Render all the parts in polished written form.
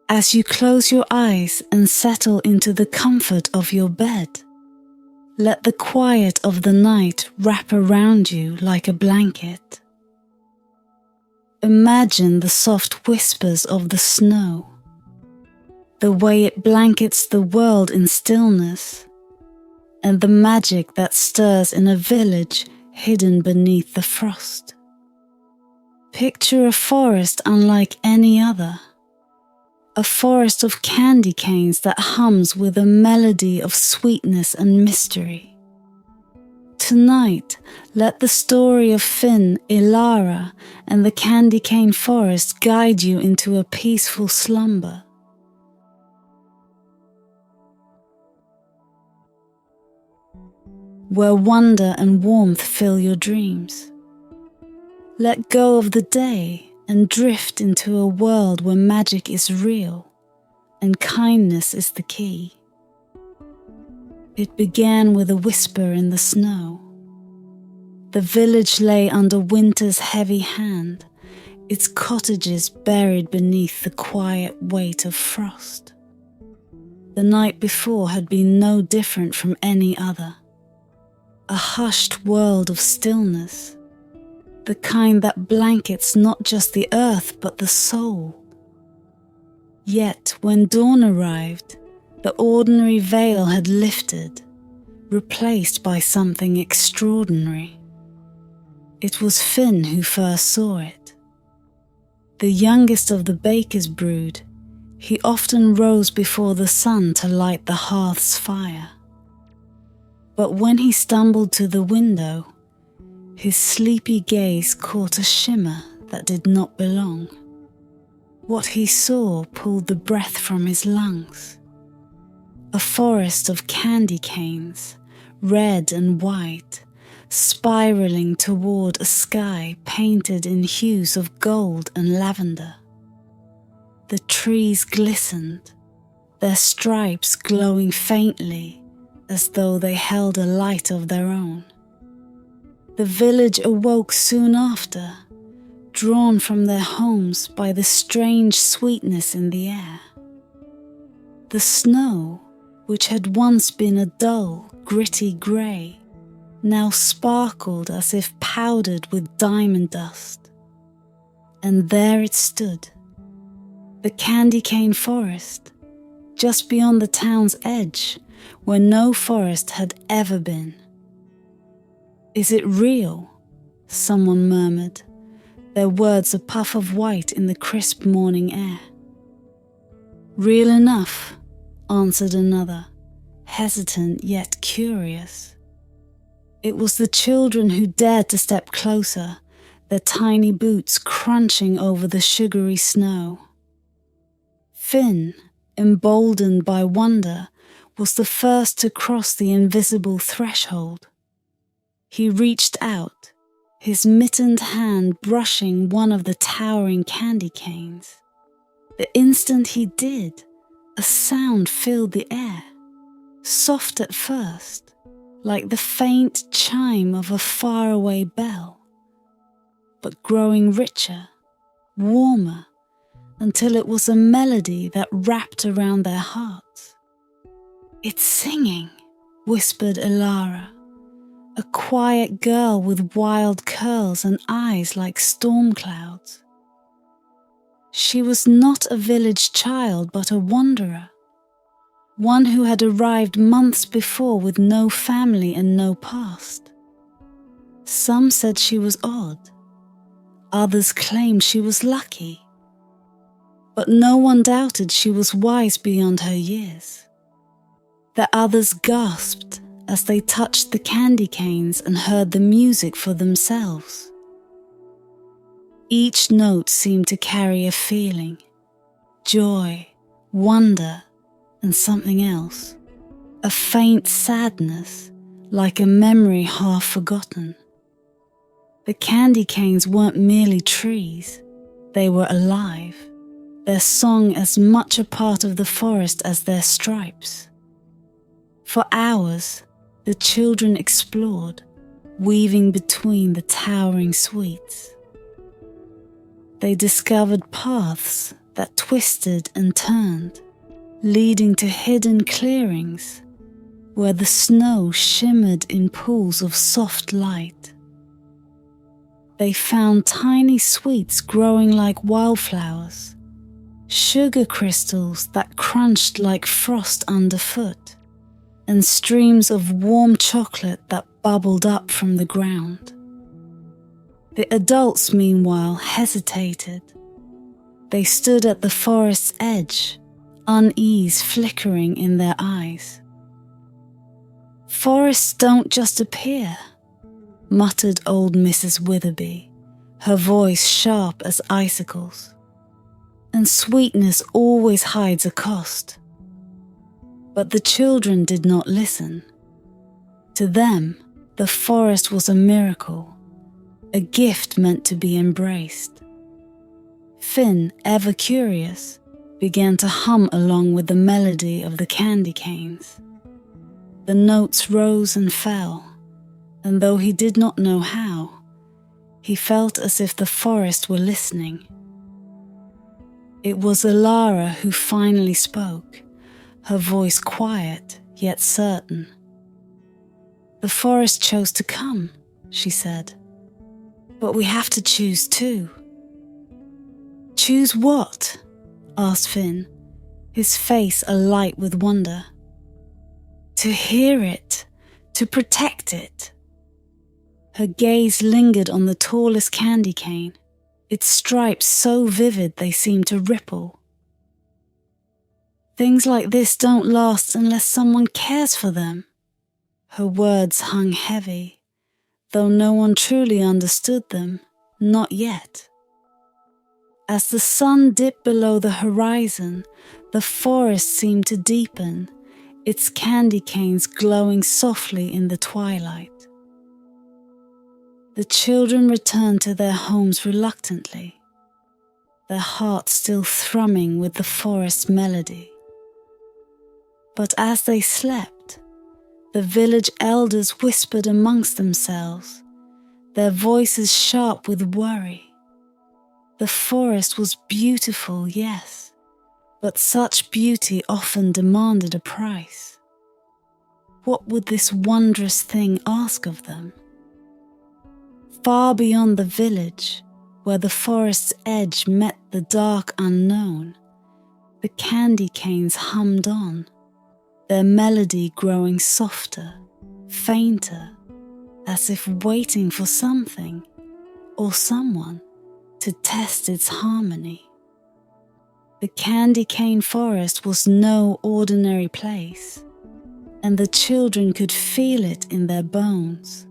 As you close your eyes and settle into the comfort of your bed, let the quiet of the night wrap around you like a blanket. Imagine the soft whispers of the snow, the way it blankets the world in stillness, and the magic that stirs in a village hidden beneath the frost. Picture a forest unlike any other, a forest of candy canes that hums with a melody of sweetness and mystery. Tonight, let the story of Finn, Ilara, and the candy cane forest guide you into a peaceful slumber. Where wonder and warmth fill your dreams. Let go of the day and drift into a world where magic is real and kindness is the key. It began with a whisper in the snow. The village lay under winter's heavy hand, its cottages buried beneath the quiet weight of frost. The night before had been no different from any other. A hushed world of stillness, the kind that blankets not just the earth but the soul. Yet when dawn arrived, the ordinary veil had lifted, replaced by something extraordinary. It was Finn who first saw it. The youngest of the baker's brood, he often rose before the sun to light the hearth's fire. But when he stumbled to the window, his sleepy gaze caught a shimmer that did not belong. What he saw pulled the breath from his lungs. A forest of candy canes, red and white, spiraling toward a sky painted in hues of gold and lavender. The trees glistened, their stripes glowing faintly as though they held a light of their own. The village awoke soon after, drawn from their homes by the strange sweetness in the air. The snow, which had once been a dull, gritty grey, now sparkled as if powdered with diamond dust. And there it stood, the candy cane forest, just beyond the town's edge, where no forest had ever been. "Is it real?" someone murmured, their words a puff of white in the crisp morning air. "Real enough," answered another, hesitant yet curious. It was the children who dared to step closer, their tiny boots crunching over the sugary snow. Finn, emboldened by wonder, was the first to cross the invisible threshold. He reached out, his mittened hand brushing one of the towering candy canes. The instant he did, a sound filled the air, soft at first, like the faint chime of a faraway bell, but growing richer, warmer, until it was a melody that wrapped around their hearts. "It's singing," whispered Ilara, a quiet girl with wild curls and eyes like storm clouds. She was not a village child but a wanderer, one who had arrived months before with no family and no past. Some said she was odd, others claimed she was lucky, but no one doubted she was wise beyond her years. The others gasped as they touched the candy canes and heard the music for themselves. Each note seemed to carry a feeling, joy, wonder, and something else, a faint sadness, like a memory half forgotten. The candy canes weren't merely trees, they were alive, their song as much a part of the forest as their stripes. For hours, the children explored, weaving between the towering sweets. They discovered paths that twisted and turned, leading to hidden clearings where the snow shimmered in pools of soft light. They found tiny sweets growing like wildflowers, sugar crystals that crunched like frost underfoot, and streams of warm chocolate that bubbled up from the ground. The adults, meanwhile, hesitated. They stood at the forest's edge, unease flickering in their eyes. "Forests don't just appear," muttered old Mrs. Witherby, her voice sharp as icicles. "And sweetness always hides a cost." But the children did not listen. To them, the forest was a miracle, a gift meant to be embraced. Finn, ever curious, began to hum along with the melody of the candy canes. The notes rose and fell, and though he did not know how, he felt as if the forest were listening. It was Alara who finally spoke, her voice quiet yet certain. "The forest chose to come," she said. "But we have to choose too." "Choose what?" asked Finn, his face alight with wonder. "To hear it, to protect it." Her gaze lingered on the tallest candy cane, its stripes so vivid they seemed to ripple. "Things like this don't last unless someone cares for them." Her words hung heavy, though no one truly understood them, not yet. As the sun dipped below the horizon, the forest seemed to deepen, its candy canes glowing softly in the twilight. The children returned to their homes reluctantly, their hearts still thrumming with the forest's melody. But as they slept, the village elders whispered amongst themselves, their voices sharp with worry. The forest was beautiful, yes, but such beauty often demanded a price. What would this wondrous thing ask of them? Far beyond the village, where the forest's edge met the dark unknown, the candy canes hummed on, their melody growing softer, fainter, as if waiting for something or someone to test its harmony. The candy cane forest was no ordinary place, and the children could feel it in their bones.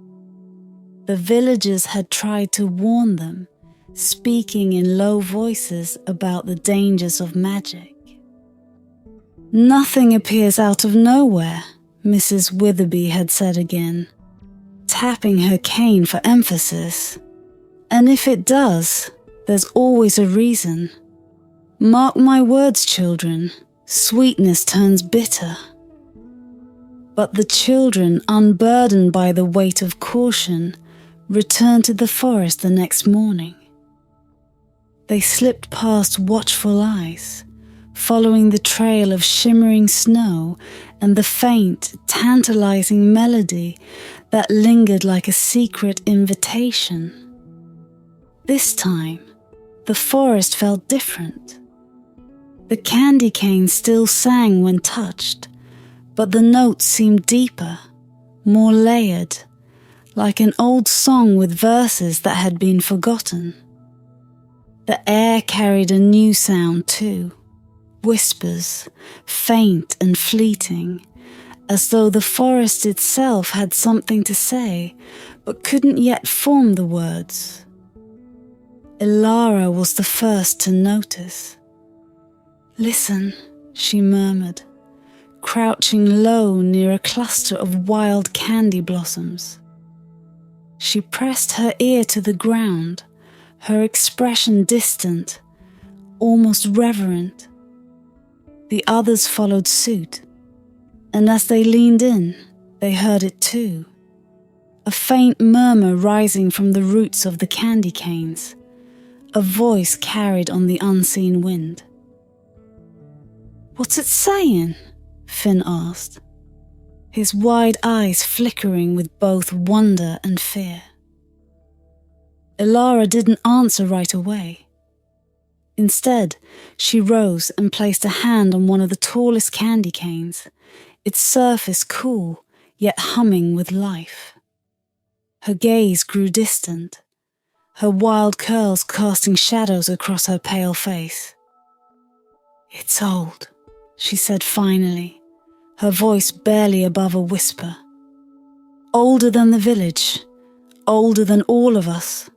The villagers had tried to warn them, speaking in low voices about the dangers of magic. "Nothing appears out of nowhere," Mrs. Witherby had said again, tapping her cane for emphasis. "And if it does, there's always a reason. Mark my words, children, sweetness turns bitter." But the children, unburdened by the weight of caution, returned to the forest the next morning. They slipped past watchful eyes, following the trail of shimmering snow and the faint, tantalizing melody that lingered like a secret invitation. This time, the forest felt different. The candy cane still sang when touched, but the notes seemed deeper, more layered, like an old song with verses that had been forgotten. The air carried a new sound too, whispers, faint and fleeting, as though the forest itself had something to say, but couldn't yet form the words. Ilara was the first to notice. "Listen," she murmured, crouching low near a cluster of wild candy blossoms. She pressed her ear to the ground, her expression distant, almost reverent. The others followed suit, and as they leaned in, they heard it too. A faint murmur rising from the roots of the candy canes, a voice carried on the unseen wind. What's it saying? Finn asked, his wide eyes flickering with both wonder and fear. Ilara didn't answer right away. Instead, she rose and placed a hand on one of the tallest candy canes, its surface cool, yet humming with life. Her gaze grew distant, her wild curls casting shadows across her pale face. "It's old," she said finally, her voice barely above a whisper. "Older than the village, older than all of us."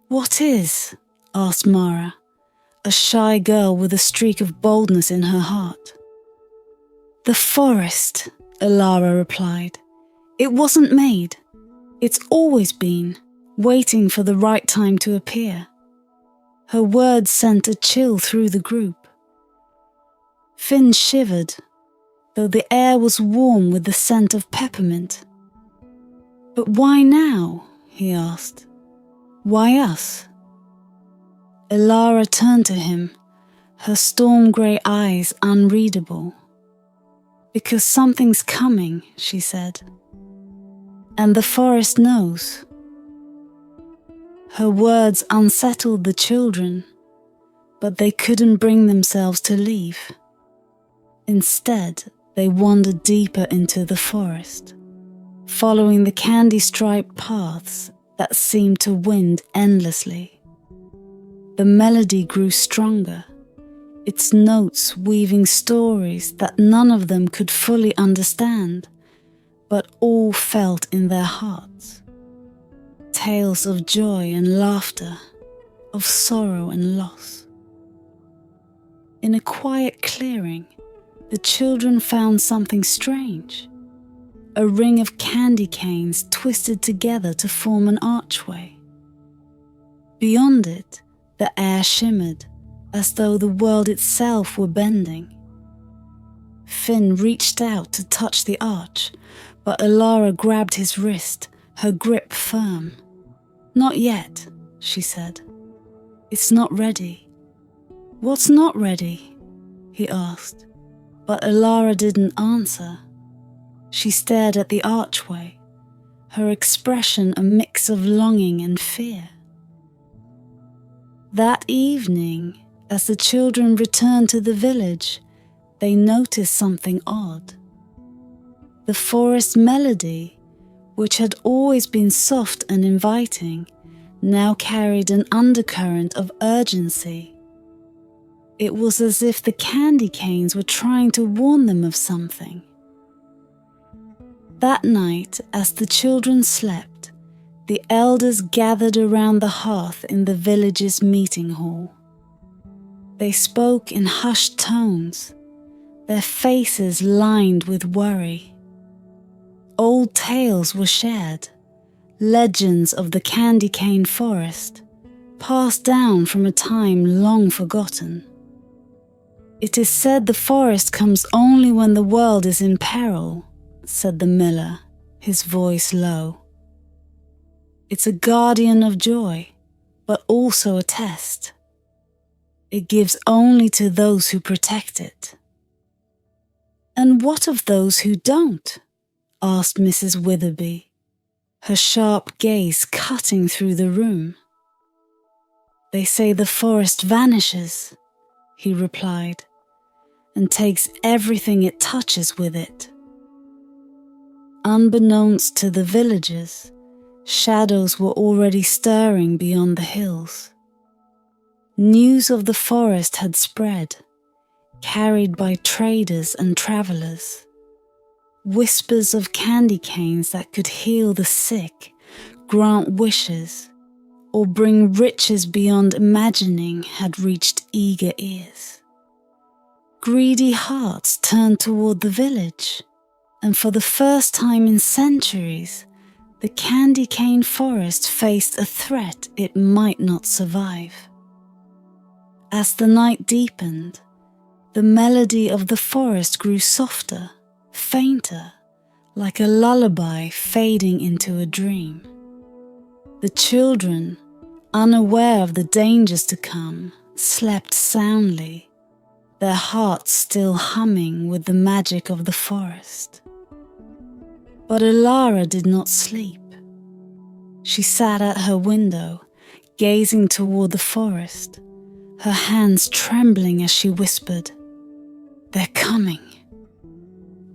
"What is?" asked Mara, a shy girl with a streak of boldness in her heart. "The forest," Ilara replied. "It wasn't made. It's always been, waiting for the right time to appear." Her words sent a chill through the group. Finn shivered, though the air was warm with the scent of peppermint. "But why now?" he asked. "Why us?" Ilara turned to him, her storm-grey eyes unreadable. "Because something's coming," she said. "And the forest knows." Her words unsettled the children, but they couldn't bring themselves to leave. Instead, they wandered deeper into the forest, following the candy-striped paths that seemed to wind endlessly. The melody grew stronger, its notes weaving stories that none of them could fully understand, but all felt in their hearts. Tales of joy and laughter, of sorrow and loss. In a quiet clearing, the children found something strange. A ring of candy canes twisted together to form an archway. Beyond it, the air shimmered, as though the world itself were bending. Finn reached out to touch the arch, but Ilara grabbed his wrist, her grip firm. "Not yet," she said. "It's not ready." "What's not ready?" he asked, but Ilara didn't answer. She stared at the archway, her expression a mix of longing and fear. That evening, as the children returned to the village, they noticed something odd. The forest melody, which had always been soft and inviting, now carried an undercurrent of urgency. It was as if the candy canes were trying to warn them of something. That night, as the children slept, the elders gathered around the hearth in the village's meeting hall. They spoke in hushed tones, their faces lined with worry. Old tales were shared, legends of the candy cane forest, passed down from a time long forgotten. "It is said the forest comes only when the world is in peril," said the miller, his voice low. "It's a guardian of joy, but also a test. It gives only to those who protect it." "And what of those who don't?" asked Mrs. Witherby, her sharp gaze cutting through the room. "They say the forest vanishes," he replied, "and takes everything it touches with it." Unbeknownst to the villagers, shadows were already stirring beyond the hills. News of the forest had spread, carried by traders and travelers. Whispers of candy canes that could heal the sick, grant wishes, or bring riches beyond imagining had reached eager ears. Greedy hearts turned toward the village, and for the first time in centuries, the candy cane forest faced a threat it might not survive. As the night deepened, the melody of the forest grew softer, fainter, like a lullaby fading into a dream. The children, unaware of the dangers to come, slept soundly, their hearts still humming with the magic of the forest. But Elara did not sleep. She sat at her window, gazing toward the forest, her hands trembling as she whispered, "They're coming."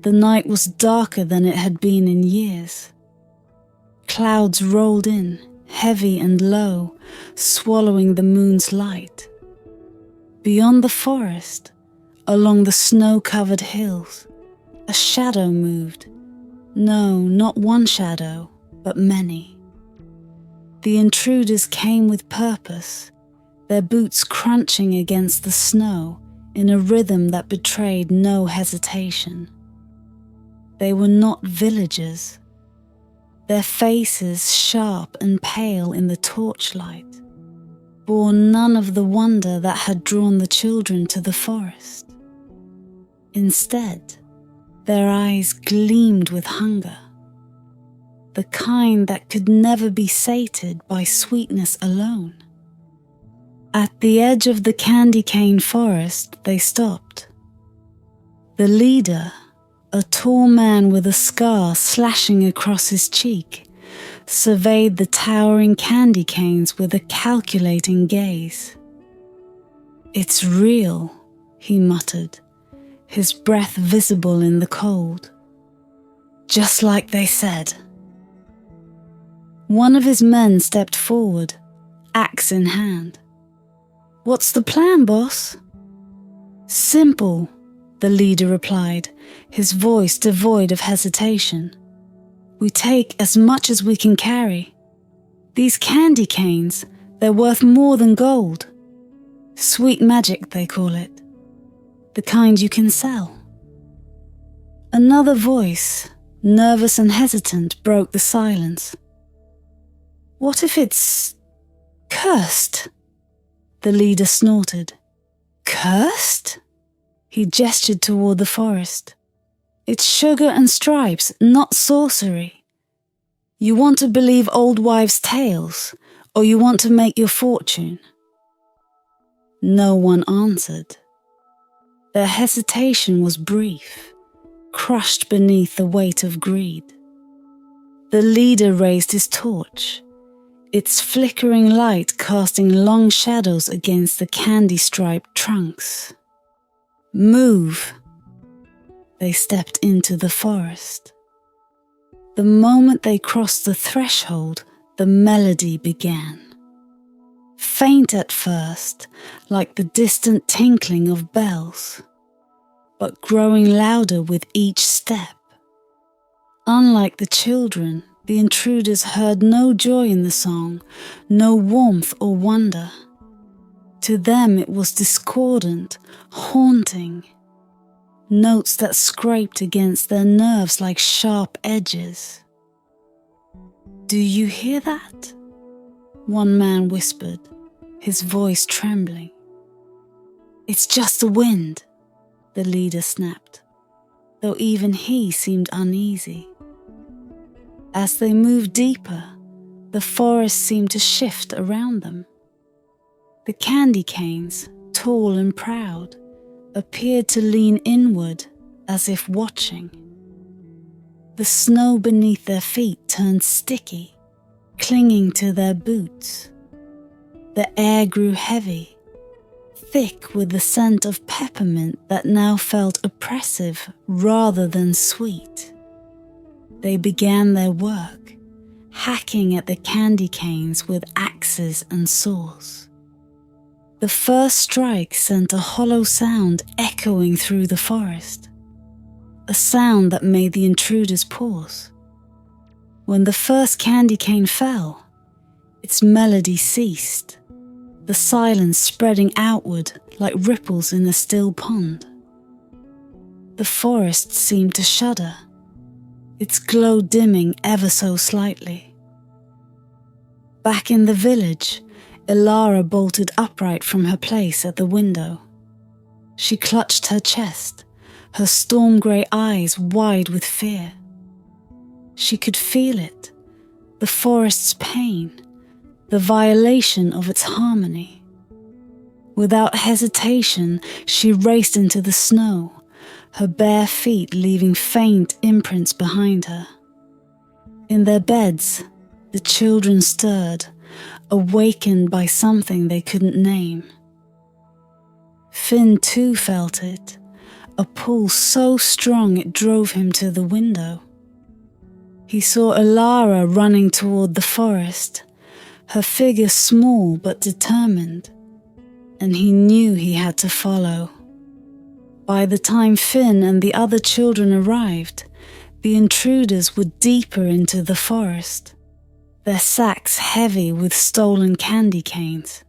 The night was darker than it had been in years. Clouds rolled in, heavy and low, swallowing the moon's light. Beyond the forest, along the snow-covered hills, a shadow moved. No, not one shadow, but many. The intruders came with purpose, their boots crunching against the snow in a rhythm that betrayed no hesitation. They were not villagers. Their faces, sharp and pale in the torchlight, bore none of the wonder that had drawn the children to the forest. Instead, their eyes gleamed with hunger, the kind that could never be sated by sweetness alone. At the edge of the candy cane forest, they stopped. The leader, a tall man with a scar slashing across his cheek, surveyed the towering candy canes with a calculating gaze. "It's real," he muttered, his breath visible in the cold. "Just like they said." One of his men stepped forward, axe in hand. "What's the plan, boss?" "Simple," the leader replied, his voice devoid of hesitation. "We take as much as we can carry. These candy canes, they're worth more than gold. Sweet magic, they call it. The kind you can sell." Another voice, nervous and hesitant, broke the silence. "What if it's cursed?" The leader snorted. "Cursed?" He gestured toward the forest. "It's sugar and stripes, not sorcery. You want to believe old wives' tales, or you want to make your fortune?" No one answered. Their hesitation was brief, crushed beneath the weight of greed. The leader raised his torch, its flickering light casting long shadows against the candy-striped trunks. "Move!" They stepped into the forest. The moment they crossed the threshold, the melody began. Faint at first, like the distant tinkling of bells, but growing louder with each step. Unlike the children, the intruders heard no joy in the song, no warmth or wonder. To them it was discordant, haunting, notes that scraped against their nerves like sharp edges. "Do you hear that?" One man whispered, his voice trembling. "It's just the wind," the leader snapped, though even he seemed uneasy. As they moved deeper, the forest seemed to shift around them. The candy canes, tall and proud, appeared to lean inward as if watching. The snow beneath their feet turned sticky, clinging to their boots. The air grew heavy, thick with the scent of peppermint that now felt oppressive rather than sweet. They began their work, hacking at the candy canes with axes and saws. The first strike sent a hollow sound echoing through the forest, a sound that made the intruders pause. When the first candy cane fell, its melody ceased, the silence spreading outward like ripples in a still pond. The forest seemed to shudder, its glow dimming ever so slightly. Back in the village, Elara bolted upright from her place at the window. She clutched her chest, her storm-grey eyes wide with fear. She could feel it, the forest's pain, the violation of its harmony. Without hesitation, she raced into the snow, her bare feet leaving faint imprints behind her. In their beds, the children stirred, awakened by something they couldn't name. Finn too felt it, a pull so strong it drove him to the window. He saw Elara running toward the forest, her figure small but determined, and he knew he had to follow. By the time Finn and the other children arrived, the intruders were deeper into the forest, their sacks heavy with stolen candy canes.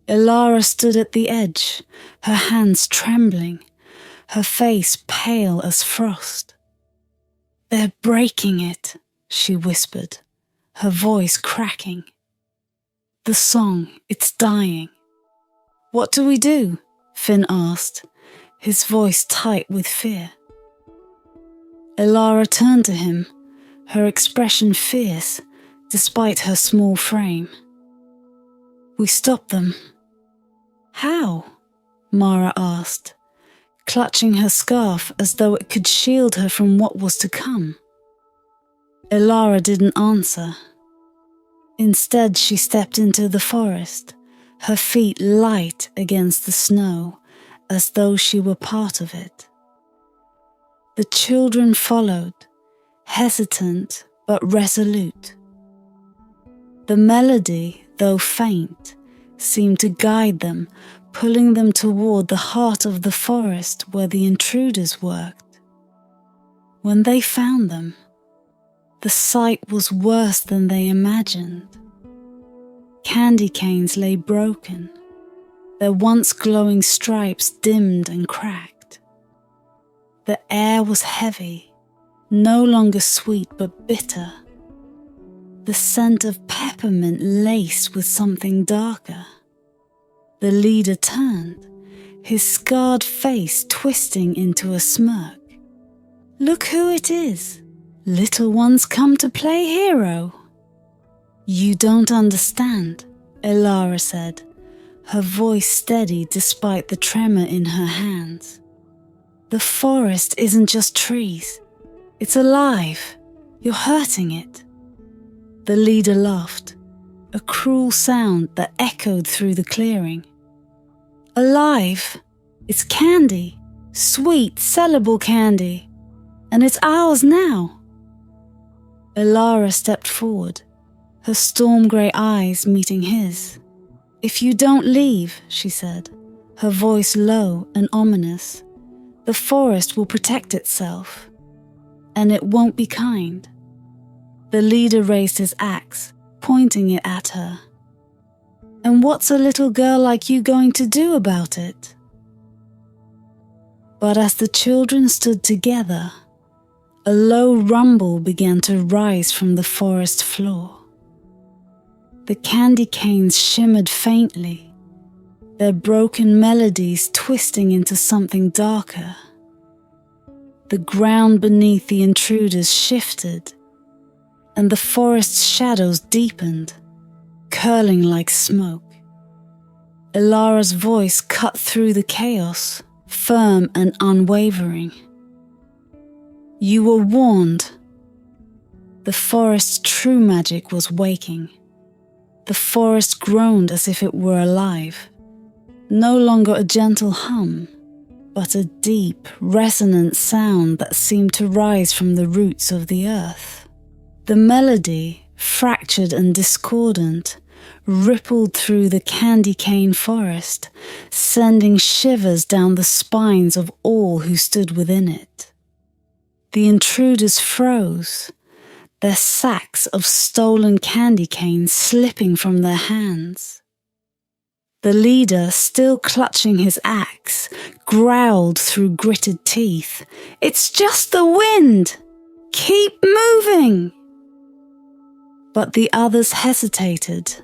Elara stood at the edge, her hands trembling, her face pale as frost. "They're breaking it," she whispered, her voice cracking. "The song, it's dying." "What do we do?" Finn asked, his voice tight with fear. Elara turned to him, her expression fierce, despite her small frame. "We stop them." "How?" Mara asked, clutching her scarf as though it could shield her from what was to come. Elara didn't answer. Instead, she stepped into the forest, her feet light against the snow, as though she were part of it. The children followed, hesitant but resolute. The melody, though faint, seemed to guide them, pulling them toward the heart of the forest where the intruders worked. When they found them, the sight was worse than they imagined. Candy canes lay broken, their once glowing stripes dimmed and cracked. The air was heavy, no longer sweet but bitter, the scent of peppermint laced with something darker. The leader turned, his scarred face twisting into a smirk. "Look who it is! Little ones come to play hero." "You don't understand," Elara said, her voice steady despite the tremor in her hands. "The forest isn't just trees. It's alive. You're hurting it." The leader laughed, a cruel sound that echoed through the clearing. "Alive? It's candy, sweet, sellable candy, and it's ours now." Elara stepped forward, her storm-grey eyes meeting his. "If you don't leave," she said, her voice low and ominous, "the forest will protect itself, and it won't be kind." The leader raised his axe, pointing it at her. "And what's a little girl like you going to do about it?" But as the children stood together, a low rumble began to rise from the forest floor. The candy canes shimmered faintly, their broken melodies twisting into something darker. The ground beneath the intruders shifted, and the forest's shadows deepened, curling like smoke. Elara's voice cut through the chaos, firm and unwavering. "You were warned." The forest's true magic was waking. The forest groaned as if it were alive, no longer a gentle hum, but a deep, resonant sound that seemed to rise from the roots of the earth. The melody, fractured and discordant, rippled through the candy cane forest, sending shivers down the spines of all who stood within it. The intruders froze, their sacks of stolen candy canes slipping from their hands. The leader, still clutching his axe, growled through gritted teeth, "It's just the wind! Keep moving!" But the others hesitated,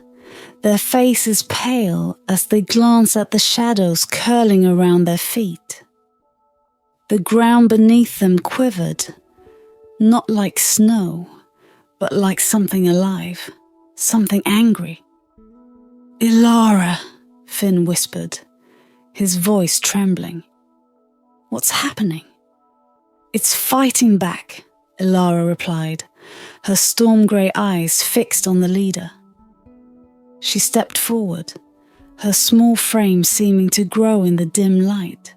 their faces pale as they glanced at the shadows curling around their feet. The ground beneath them quivered, not like snow, but like something alive, something angry. "Elara," Finn whispered, his voice trembling. What's happening? It's fighting back, Ilara replied, her storm-grey eyes fixed on the leader. She stepped forward, her small frame seeming to grow in the dim light.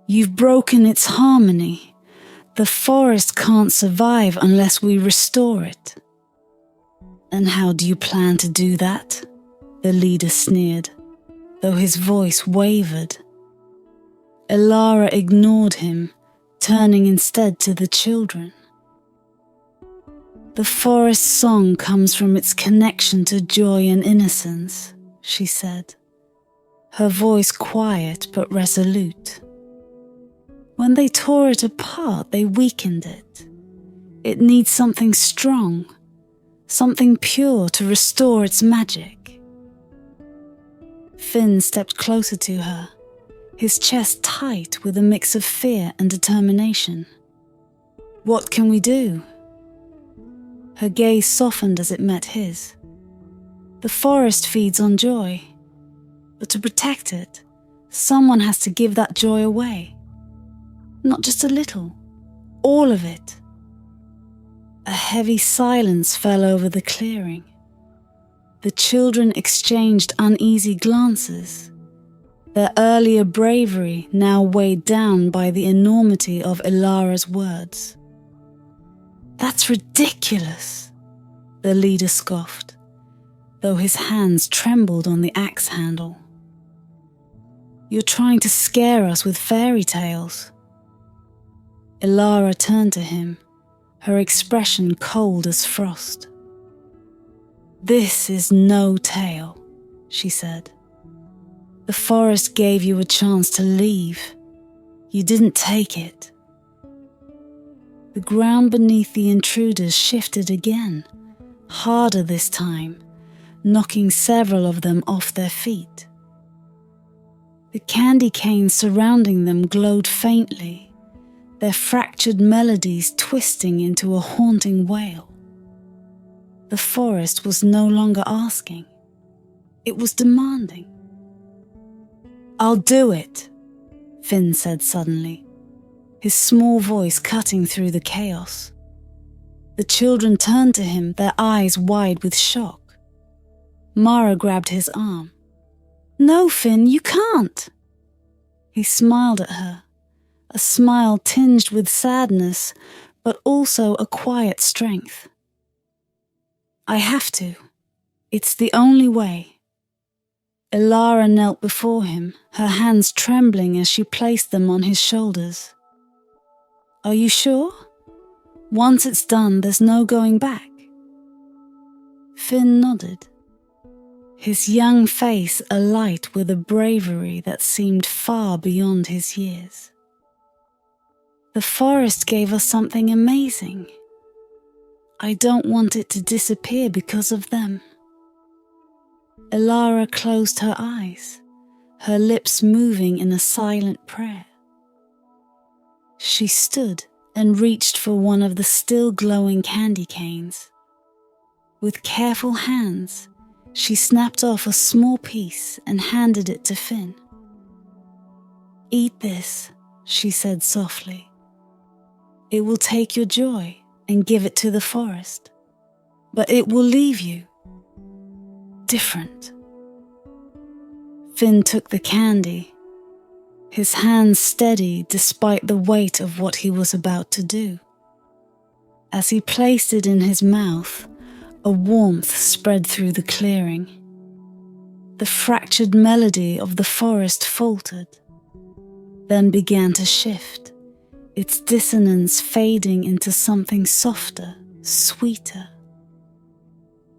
You've broken its harmony. The forest can't survive unless we restore it. And how do you plan to do that? The leader sneered, though his voice wavered. Ilara ignored him, turning instead to the children. The forest's song comes from its connection to joy and innocence, she said, her voice quiet but resolute. When they tore it apart, they weakened it. It needs something strong, something pure to restore its magic. Finn stepped closer to her, his chest tight with a mix of fear and determination. What can we do? Her gaze softened as it met his. The forest feeds on joy, but to protect it, someone has to give that joy away. Not just a little, all of it. A heavy silence fell over the clearing. The children exchanged uneasy glances, their earlier bravery now weighed down by the enormity of Ilara's words. That's ridiculous, the leader scoffed, though his hands trembled on the axe handle. You're trying to scare us with fairy tales. Ilara turned to him, her expression cold as frost. This is no tale, she said. The forest gave you a chance to leave. You didn't take it. The ground beneath the intruders shifted again, harder this time, knocking several of them off their feet. The candy canes surrounding them glowed faintly, their fractured melodies twisting into a haunting wail. The forest was no longer asking. It was demanding. I'll do it, Finn said suddenly, his small voice cutting through the chaos. The children turned to him, their eyes wide with shock. Mara grabbed his arm. No, Finn, you can't. He smiled at her, a smile tinged with sadness, but also a quiet strength. I have to. It's the only way. Ilara knelt before him, her hands trembling as she placed them on his shoulders. Are you sure? Once it's done, there's no going back. Finn nodded, his young face alight with a bravery that seemed far beyond his years. The forest gave us something amazing. I don't want it to disappear because of them. Ilara closed her eyes, her lips moving in a silent prayer. She stood and reached for one of the still glowing candy canes. With careful hands, she snapped off a small piece and handed it to Finn. Eat this, she said softly. It will take your joy and give it to the forest, but it will leave you different. Finn took the candy, his hands steady despite the weight of what he was about to do. As he placed it in his mouth, a warmth spread through the clearing. The fractured melody of the forest faltered, then began to shift, its dissonance fading into something softer, sweeter.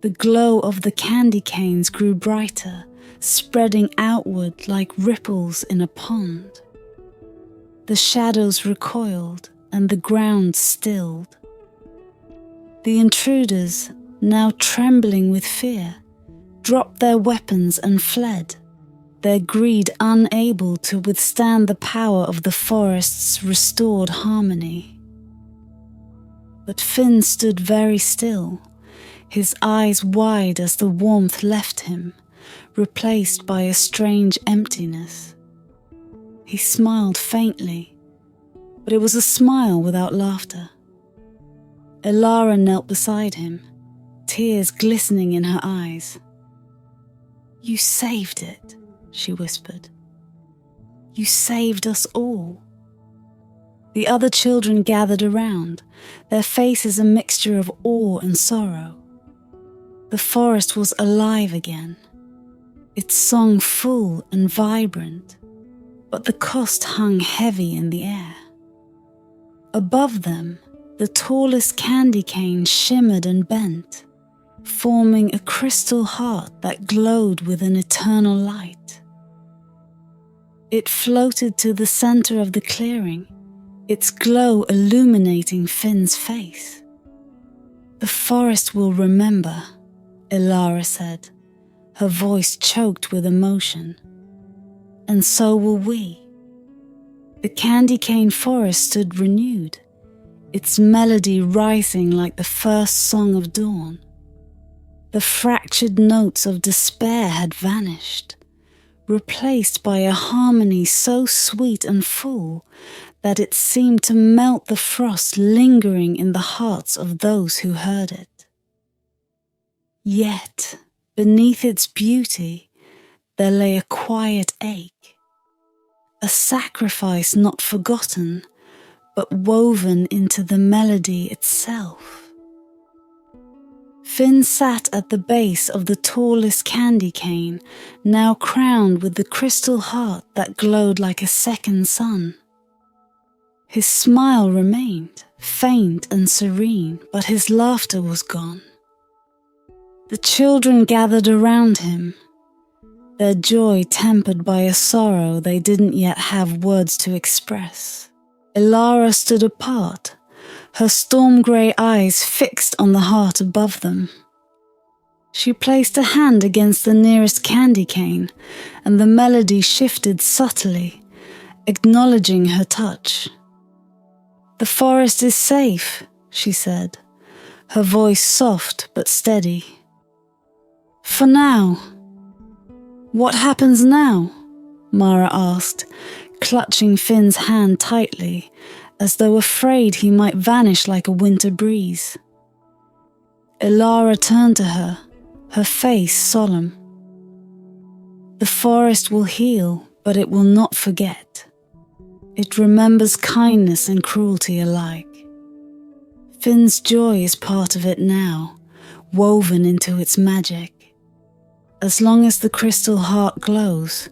The glow of the candy canes grew brighter, spreading outward like ripples in a pond. The shadows recoiled and the ground stilled. The intruders, now trembling with fear, dropped their weapons and fled, their greed unable to withstand the power of the forest's restored harmony. But Finn stood very still, his eyes wide as the warmth left him, replaced by a strange emptiness. He smiled faintly, but it was a smile without laughter. Elara knelt beside him, tears glistening in her eyes. "You saved it," she whispered. "You saved us all." The other children gathered around, their faces a mixture of awe and sorrow. The forest was alive again, its song full and vibrant, but the cost hung heavy in the air. Above them, the tallest candy cane shimmered and bent, forming a crystal heart that glowed with an eternal light. It floated to the center of the clearing, its glow illuminating Finn's face. "The forest will remember," Elara said, her voice choked with emotion. "And so will we." The candy cane forest stood renewed, its melody rising like the first song of dawn. The fractured notes of despair had vanished, replaced by a harmony so sweet and full that it seemed to melt the frost lingering in the hearts of those who heard it. Yet, beneath its beauty, there lay a quiet ache, a sacrifice not forgotten, but woven into the melody itself. Finn sat at the base of the tallest candy cane, now crowned with the crystal heart that glowed like a second sun. His smile remained, faint and serene, but his laughter was gone. The children gathered around him, their joy tempered by a sorrow they didn't yet have words to express. Elara stood apart, her storm-grey eyes fixed on the heart above them. She placed a hand against the nearest candy cane, and the melody shifted subtly, acknowledging her touch. "The forest is safe," she said, her voice soft but steady. "For now." "What happens now?" Mara asked, clutching Finn's hand tightly, as though afraid he might vanish like a winter breeze. Elara turned to her, her face solemn. "The forest will heal, but it will not forget. It remembers kindness and cruelty alike. Finn's joy is part of it now, woven into its magic. As long as the crystal heart glows,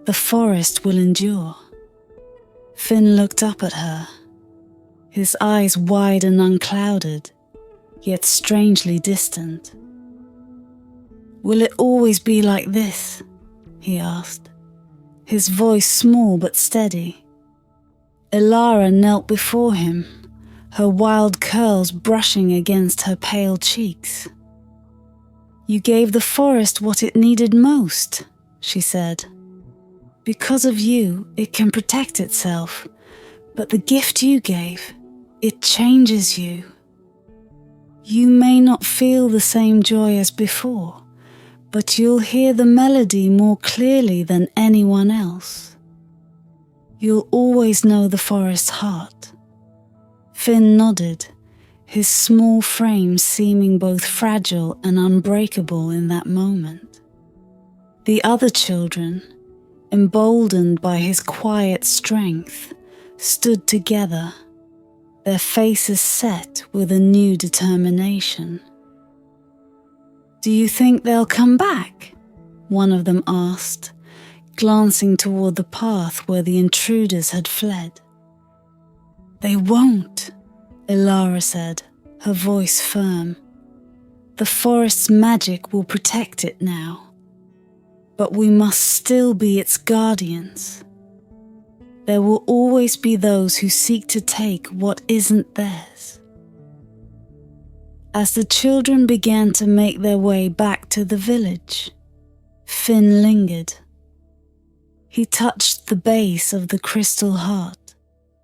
the forest will endure." Finn looked up at her, his eyes wide and unclouded, yet strangely distant. "Will it always be like this?" he asked, his voice small but steady. Elara knelt before him, her wild curls brushing against her pale cheeks. "You gave the forest what it needed most," she said. "Because of you, it can protect itself, but the gift you gave, it changes you. You may not feel the same joy as before, but you'll hear the melody more clearly than anyone else. You'll always know the forest's heart." Finn nodded, his small frame seeming both fragile and unbreakable in that moment. The other children, emboldened by his quiet strength, stood together, their faces set with a new determination. "Do you think they'll come back?" one of them asked, glancing toward the path where the intruders had fled. "They won't," Elara said, her voice firm. "The forest's magic will protect it now, but we must still be its guardians. There will always be those who seek to take what isn't theirs." As the children began to make their way back to the village, Finn lingered. He touched the base of the crystal heart,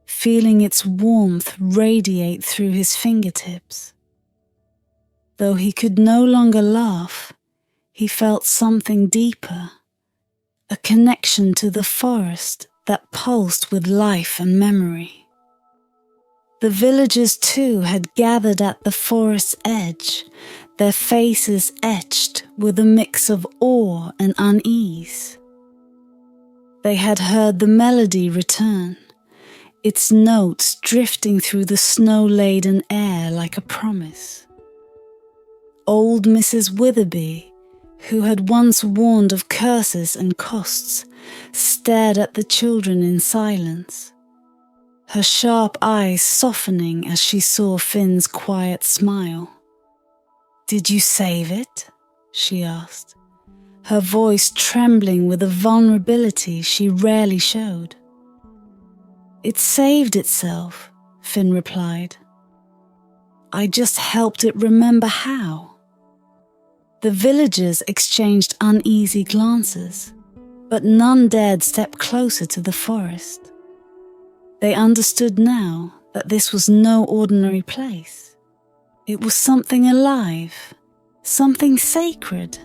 feeling its warmth radiate through his fingertips. Though he could no longer laugh, he felt something deeper, a connection to the forest that pulsed with life and memory. The villagers too had gathered at the forest's edge, their faces etched with a mix of awe and unease. They had heard the melody return, its notes drifting through the snow-laden air like a promise. Old Mrs. Witherby, who had once warned of curses and costs, stared at the children in silence, her sharp eyes softening as she saw Finn's quiet smile. "Did you save it?" she asked, her voice trembling with a vulnerability she rarely showed. "It saved itself," Finn replied. "I just helped it remember how." The villagers exchanged uneasy glances, but none dared step closer to the forest. They understood now that this was no ordinary place. It was something alive, something sacred.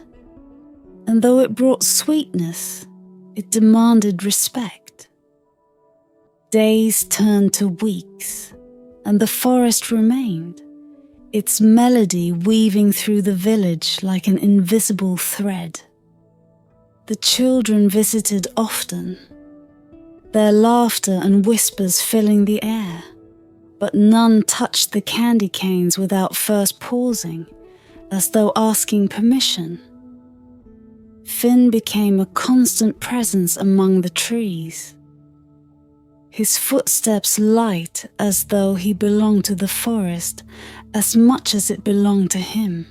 And though it brought sweetness, it demanded respect. Days turned to weeks, and the forest remained, its melody weaving through the village like an invisible thread. The children visited often, their laughter and whispers filling the air, but none touched the candy canes without first pausing, as though asking permission. Finn became a constant presence among the trees, his footsteps light as though he belonged to the forest as much as it belonged to him.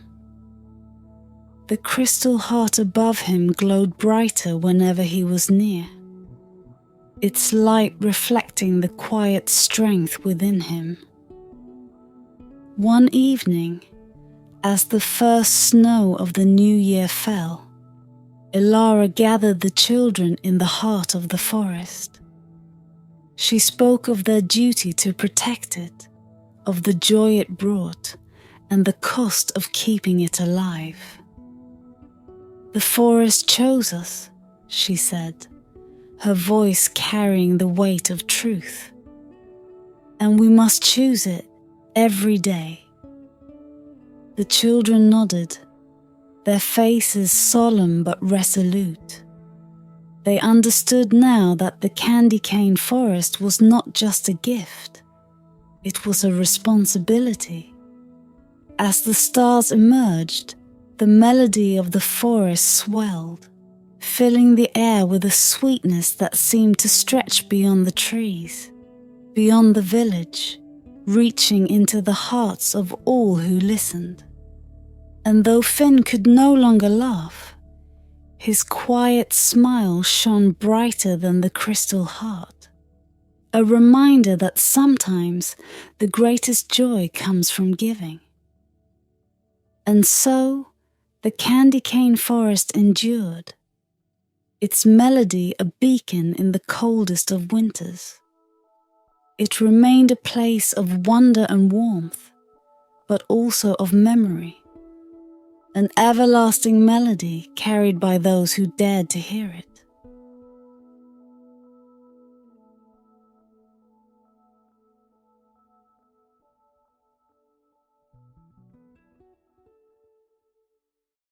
The crystal heart above him glowed brighter whenever he was near, its light reflecting the quiet strength within him. One evening, as the first snow of the new year fell, Ilara gathered the children in the heart of the forest. She spoke of their duty to protect it, of the joy it brought, and the cost of keeping it alive. "The forest chose us," she said, her voice carrying the weight of truth. "And we must choose it every day." The children nodded, their faces solemn but resolute. They understood now that the candy cane forest was not just a gift, it was a responsibility. As the stars emerged, the melody of the forest swelled, filling the air with a sweetness that seemed to stretch beyond the trees, beyond the village, reaching into the hearts of all who listened. And though Finn could no longer laugh, his quiet smile shone brighter than the crystal heart, a reminder that sometimes the greatest joy comes from giving. And so, the candy cane forest endured, its melody a beacon in the coldest of winters. It remained a place of wonder and warmth, but also of memory, an everlasting melody carried by those who dared to hear it.